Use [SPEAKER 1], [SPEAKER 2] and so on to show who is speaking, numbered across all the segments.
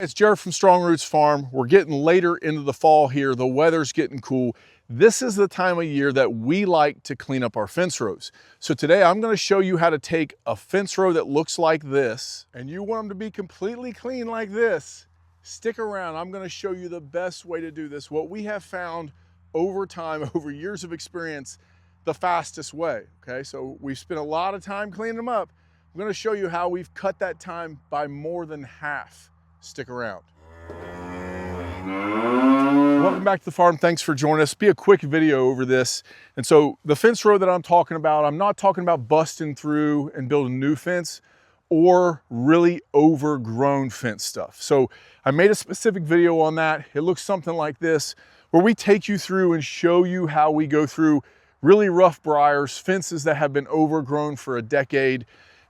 [SPEAKER 1] It's Jared from Strong Roots Farm. We're getting later into the fall here. The weather's getting cool. This is the time of year that we like to clean up our fence rows. So today I'm going to show you how to take a fence row that looks like this, and you want them to be completely clean like this. Stick around. I'm going to show you the best way to do this. What we have found over time, over years of experience, the fastest way. Okay, so we've spent a lot of time cleaning them up. I'm going to show you how we've cut that time by more than half. Stick around. Welcome back to the farm. Thanks for joining us. Be a quick video over this. And so the fence row that I'm talking about, I'm not talking about busting through and building new fence or really overgrown fence stuff. So I made a specific video on that. It looks something like this, where we take you through and show you how we go through really rough briars, fences that have been overgrown for a decade,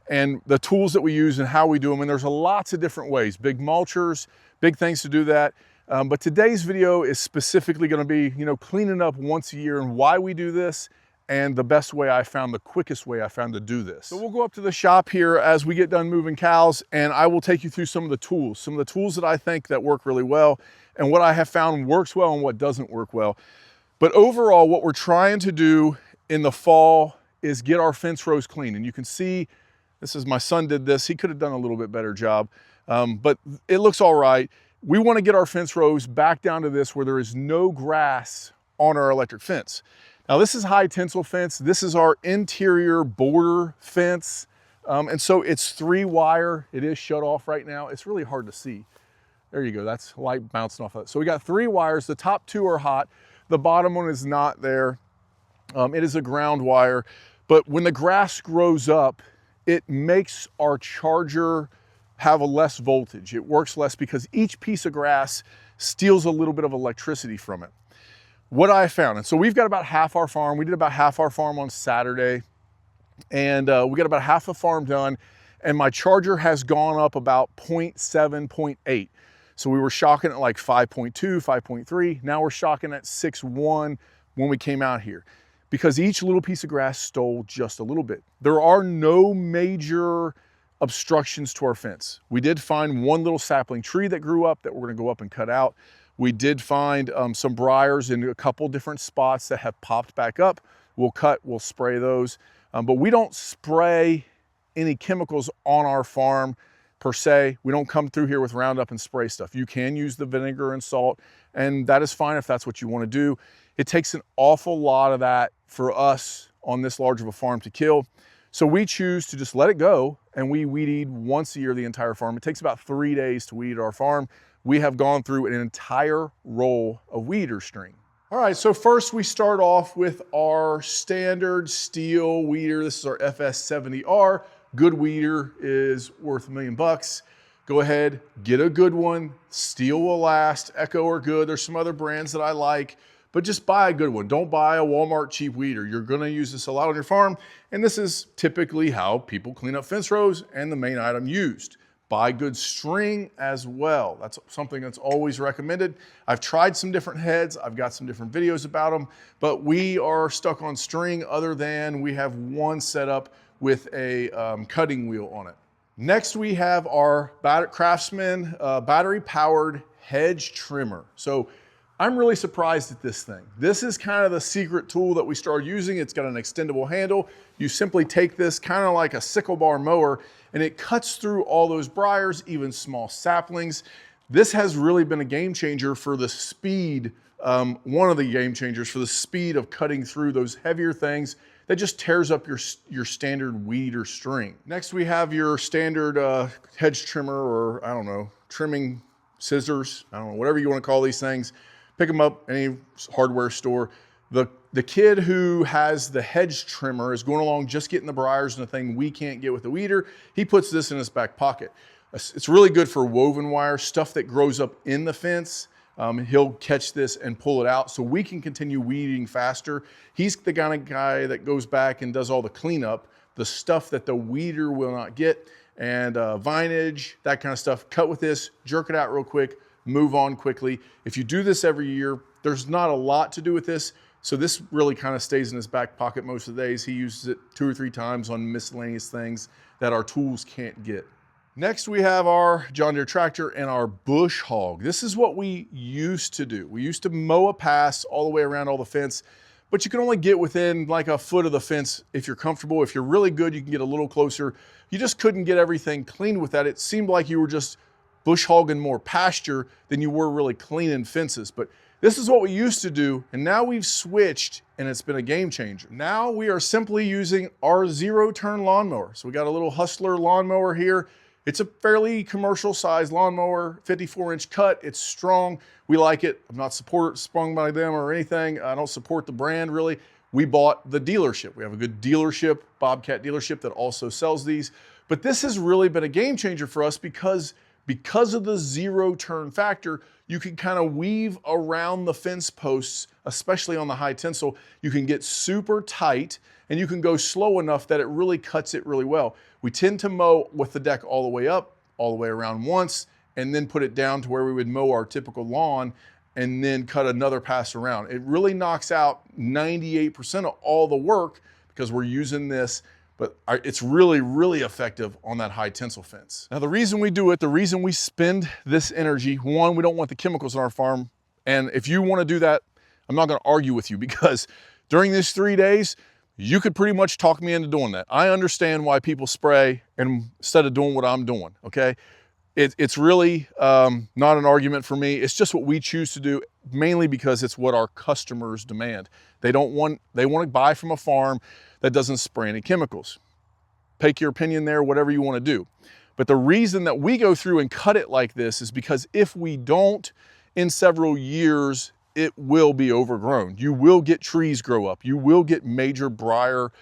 [SPEAKER 1] and the tools that we use and how we do them. And there's lots of different ways, big mulchers, big things to do that. But today's video is specifically gonna be, cleaning up once a year and why we do this and the best way I found, the quickest way I found to do this. So we'll go up to the shop here as we get done moving cows, and I will take you through some of the tools that I think that work really well and what I have found works well and what doesn't work well. But overall, what we're trying to do in the fall is get our fence rows clean. And you can see, this is my son did this. He could have done a little bit better job, but it looks all right. We want to get our fence rows back down to this where there is no grass on our electric fence. Now this is high tensile fence. This is our interior border fence. And so it's 3-wire. It is shut off right now. It's really hard to see. There you go. That's light bouncing off of it. So we got 3 wires. The top 2 are hot. The bottom one is not there. It is a ground wire. But when the grass grows up, it makes our charger have a less voltage. It works less because each piece of grass steals a little bit of electricity from it. What I found, and so we've got about half our farm. We did about half our farm on Saturday, and we got about half the farm done, and my charger has gone up about 0.7, 0.8. So we were shocking at like 5.2, 5.3. Now we're shocking at 6.1 when we came out here, because each little piece of grass stole just a little bit. There are no major obstructions to our fence. We did find one little sapling tree that grew up that we're gonna go up and cut out. We did find some briars in a couple different spots that have popped back up. We'll cut, we'll spray those. But we don't spray any chemicals on our farm per se. We don't come through here with Roundup and spray stuff. You can use the vinegar and salt, and that is fine if that's what you wanna do. It takes an awful lot of that for us on this large of a farm to kill. So we choose to just let it go, and we weed eat once a year the entire farm. It takes about 3 days to weed our farm. We have gone through an entire roll of weeder string. All right, so first we start off with our standard steel weeder. This is our FS70R. Good weeder is worth $1 million. Go ahead, get a good one. Steel will last, Echo are good. There's some other brands that I like, but just buy a good one. Don't buy a Walmart cheap weeder. You're gonna use this a lot on your farm, and this is typically how people clean up fence rows and the main item used. Buy good string as well. That's something that's always recommended. I've tried some different heads. I've got some different videos about them, but we are stuck on string other than we have one setup with a cutting wheel on it. Next, we have our Craftsman battery-powered hedge trimmer. So I'm really surprised at this thing. This is kind of the secret tool that we started using. It's got an extendable handle. You simply take this kind of like a sickle bar mower, and it cuts through all those briars, even small saplings. This has really been a game changer for the speed, one of the game changers for the speed of cutting through those heavier things that just tears up your standard weed or string. Next, we have your standard hedge trimmer, or I don't know, trimming scissors. I don't know, whatever you want to call these things. Pick them up any hardware store. The kid who has the hedge trimmer is going along just getting the briars and the thing we can't get with the weeder. He puts this in his back pocket. It's really good for woven wire, stuff that grows up in the fence. He'll catch this and pull it out so we can continue weeding faster. He's the kind of guy that goes back and does all the cleanup, the stuff that the weeder will not get, and vinage, that kind of stuff. Cut with this, jerk it out real quick, move on quickly. If you do this every year, there's not a lot to do with this. So this really kind of stays in his back pocket most of the days. He uses it 2 or 3 times on miscellaneous things that our tools can't get. Next, we have our John Deere tractor and our bush hog. This is what we used to do. We used to mow a pass all the way around all the fence, but you can only get within like a foot of the fence if you're comfortable. If you're really good, you can get a little closer. You just couldn't get everything clean with that. It seemed like you were just bush hogging more pasture than you were really cleaning fences. But this is what we used to do, and now we've switched, and it's been a game changer. Now we are simply using our 0-turn lawnmower. So we got a little Hustler lawnmower here. It's a fairly commercial size lawnmower, 54-inch cut. It's strong. We like it. I'm not sprung by them or anything. I don't support the brand really. We bought the dealership. We have a good dealership, Bobcat dealership, that also sells these. But this has really been a game changer for us because of the 0-turn factor. You can kind of weave around the fence posts, especially on the high tensile. You can get super tight and you can go slow enough that it really cuts it really well. We tend to mow with the deck all the way up, all the way around once, and then put it down to where we would mow our typical lawn and then cut another pass around. It really knocks out 98% of all the work because we're using this, but it's really, really effective on that high tensile fence. Now, the reason we do it, the reason we spend this energy, one, we don't want the chemicals on our farm. And if you want to do that, I'm not going to argue with you because during these 3 days, you could pretty much talk me into doing that. I understand why people spray instead of doing what I'm doing, okay? It's really not an argument for me. It's just what we choose to do, mainly because it's what our customers demand. They want to buy from a farm that doesn't spray any chemicals. Take your opinion there, whatever you want to do. But the reason that we go through and cut it like this is because if we don't, in several years, it will be overgrown. You will get trees grow up. You will get major briar,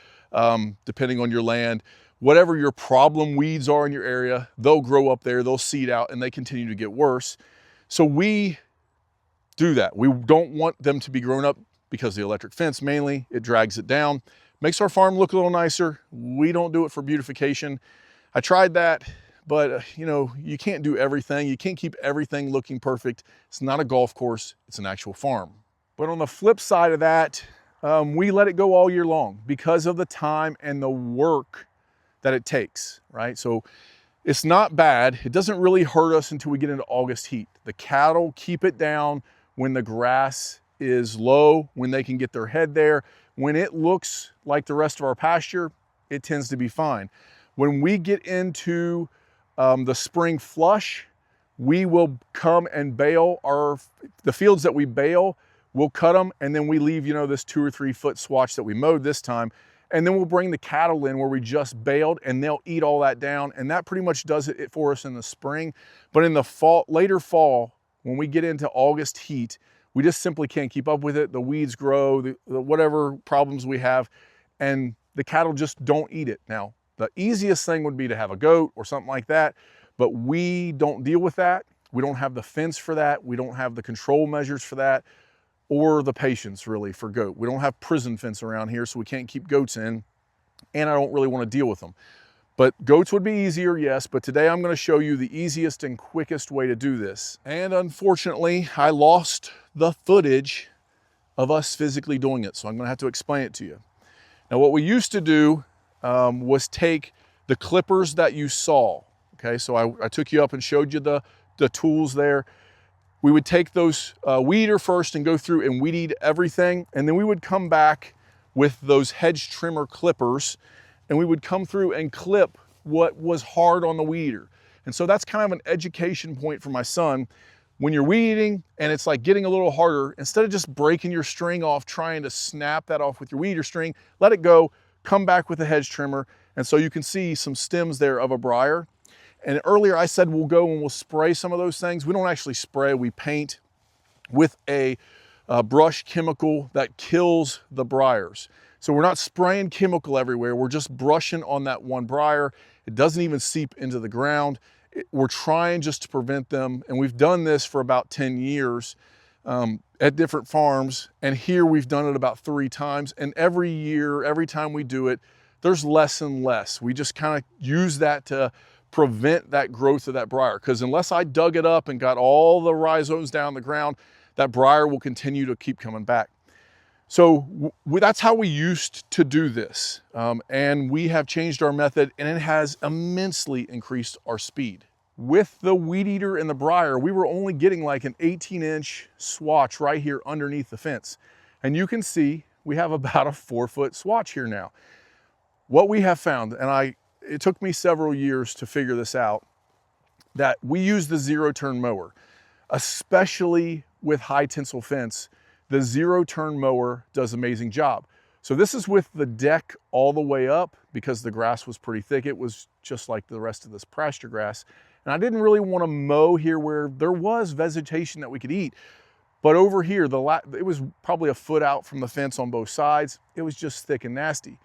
[SPEAKER 1] depending on your land. Whatever your problem weeds are in your area, they'll grow up there, they'll seed out, and they continue to get worse. So we do that. We don't want them to be grown up because the electric fence, mainly, it drags it down. Makes our farm look a little nicer. We don't do it for beautification. I tried that, but you know, you can't do everything. You can't keep everything looking perfect. It's not a golf course, it's an actual farm. But on the flip side of that, we let it go all year long because of the time and the work that it takes, right? So it's not bad. It doesn't really hurt us until we get into August heat. The cattle keep it down when the grass is low, when they can get their head there. When it looks like the rest of our pasture, it tends to be fine. When we get into the spring flush, we will come and bale the fields that we bale, we'll cut them, and then we leave, you know, this 2 or 3 foot swatch that we mowed this time. And then we'll bring the cattle in where we just baled and they'll eat all that down. And that pretty much does it for us in the spring. But in the fall, later fall, when we get into August heat, we just simply can't keep up with it. The weeds grow, the whatever problems we have, and the cattle just don't eat it. Now, the easiest thing would be to have a goat or something like that, but we don't deal with that. We don't have the fence for that. We don't have the control measures for that, or the patience really for goat. We don't have prison fence around here, so we can't keep goats in, and I don't really want to deal with them. But goats would be easier, yes, but today I'm going to show you the easiest and quickest way to do this. And unfortunately, I lost the footage of us physically doing it, so I'm going to have to explain it to you. Now, what we used to do was take the clippers that you saw, okay? So I took you up and showed you the tools there. We would take those weed eater first and go through and weed eat everything. And then we would come back with those hedge trimmer clippers and we would come through and clip what was hard on the weed eater. And so that's kind of an education point for my son. When you're weed eating and it's like getting a little harder, instead of just breaking your string off, trying to snap that off with your weed eater string, let it go, come back with a hedge trimmer. And so you can see some stems there of a briar. And earlier I said we'll go and we'll spray some of those things. We don't actually spray, we paint with a brush chemical that kills the briars. So we're not spraying chemical everywhere, we're just brushing on that one briar. It doesn't even seep into the ground. We're trying just to prevent them. And we've done this for about 10 years at different farms. And here we've done it about 3 times. And every year, every time we do it, there's less and less. We just kind of use that to prevent that growth of that briar. Because unless I dug it up and got all the rhizomes down the ground, that briar will continue to keep coming back. So that's how we used to do this. And we have changed our method, and it has immensely increased our speed. With the weed eater and the briar, we were only getting like an 18-inch swatch right here underneath the fence. And you can see we have about a 4-foot swatch here now. What we have found, and it took me several years to figure this out, that we use the zero-turn mower, especially with high tensile fence. The zero-turn mower does an amazing job. So this is with the deck all the way up because the grass was pretty thick. It was just like the rest of this pasture grass. And I didn't really want to mow here where there was vegetation that we could eat. But over here, it was probably a foot out from the fence on both sides. It was just thick and nasty.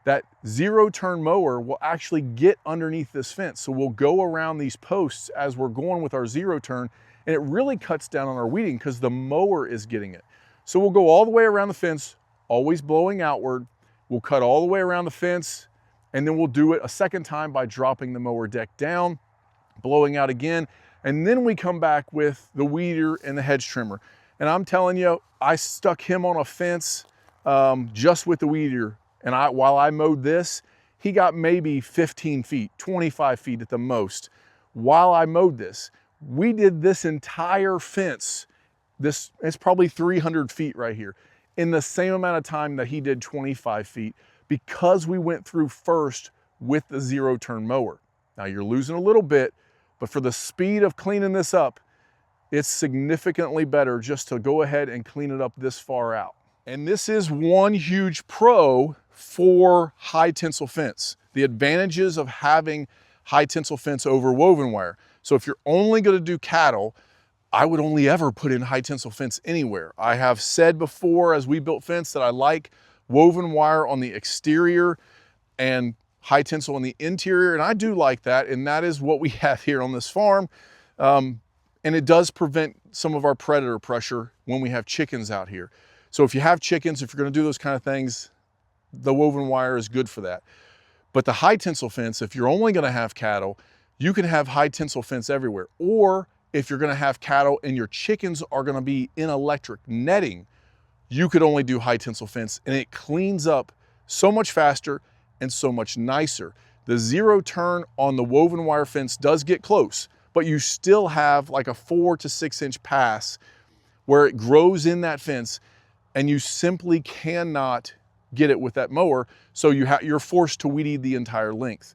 [SPEAKER 1] That zero-turn mower will actually get underneath this fence. So we'll go around these posts as we're going with our zero-turn, and it really cuts down on our weeding because the mower is getting it. So we'll go all the way around the fence, always blowing outward. We'll cut all the way around the fence, and then we'll do it a second time by dropping the mower deck down, blowing out again, and then we come back with the weeder and the hedge trimmer. And I'm telling you, I stuck him on a fence just with the weeder, and while I mowed this, he got maybe 15 feet, 25 feet at the most. While I mowed this, we did this entire fence. It's probably 300 feet right here in the same amount of time that he did 25 feet because we went through first with the zero-turn mower. Now you're losing a little bit, but for the speed of cleaning this up, it's significantly better just to go ahead and clean it up this far out. And this is one huge pro for high tensile fence. The advantages of having high tensile fence over woven wire. So if you're only going to do cattle, I would only ever put in high tensile fence anywhere. I have said before as we built fence that I like woven wire on the exterior and high tensile on the interior, and I do like that, and that is what we have here on this farm. And it does prevent some of our predator pressure when we have chickens out here. So if you have chickens, if you're gonna do those kind of things, the woven wire is good for that. But the high tensile fence, if you're only gonna have cattle, you can have high tensile fence everywhere. Or if you're gonna have cattle and your chickens are gonna be in electric netting, you could only do high tensile fence, and it cleans up so much faster and so much nicer. The zero turn on the woven wire fence does get close, but you still have like a 4 to 6 inch pass where it grows in that fence, and you simply cannot get it with that mower. So you're forced to weed eat the entire length.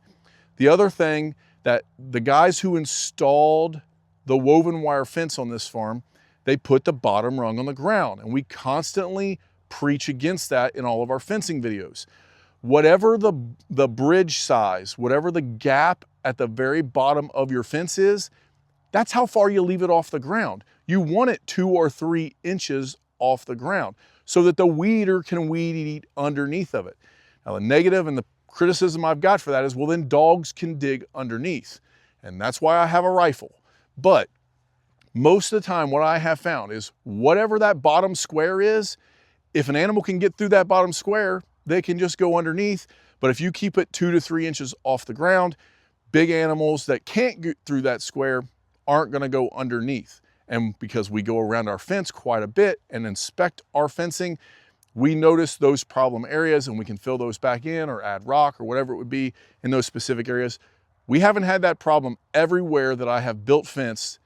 [SPEAKER 1] The other thing that the guys who installed the woven wire fence on this farm, they put the bottom rung on the ground, and we constantly preach against that in all of our fencing videos. Whatever the bridge size, whatever the gap at the very bottom of your fence is, that's how far you leave it off the ground. You want it 2 or 3 inches off the ground so that the weeder can weed eat underneath of it. Now the negative and the criticism I've got for that is, well, then dogs can dig underneath. And that's why I have a rifle. But most of the time what I have found is whatever that bottom square is, if an animal can get through that bottom square, they can just go underneath. But if you keep it 2 to 3 inches off the ground, big animals that can't get through that square aren't gonna go underneath. And because we go around our fence quite a bit and inspect our fencing, we notice those problem areas and we can fill those back in or add rock or whatever it would be in those specific areas. We haven't had that problem everywhere that I have built fence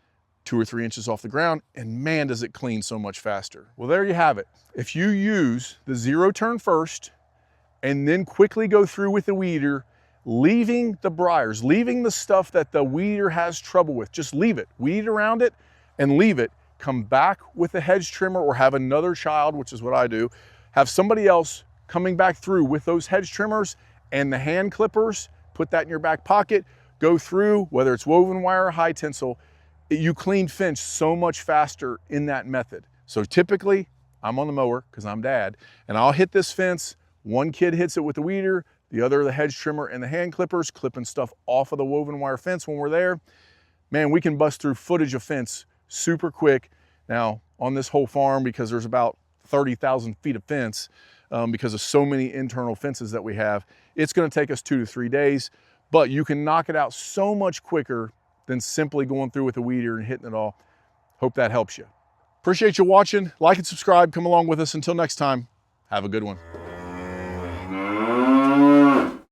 [SPEAKER 1] 2 or 3 inches off the ground, and man, does it clean so much faster. Well, there you have it. If you use the zero turn first and then quickly go through with the weeder, leaving the briars, leaving the stuff that the weeder has trouble with, just leave it, weed around it and leave it, come back with a hedge trimmer or have another child, which is what I do, have somebody else coming back through with those hedge trimmers and the hand clippers, put that in your back pocket, go through, whether it's woven wire or high tensile, you clean fence so much faster in that method. So typically, I'm on the mower because I'm dad, and I'll hit this fence, one kid hits it with the weeder, the other the hedge trimmer and the hand clippers, clipping stuff off of the woven wire fence when we're there. Man, we can bust through footage of fence super quick. Now, on this whole farm, because there's about 30,000 feet of fence, because of so many internal fences that we have, it's gonna take us 2 to 3 days, but you can knock it out so much quicker than simply going through with a weeder and hitting it all. Hope that helps you. Appreciate you watching. Like and subscribe. Come along with us. Until next time, Have a good one.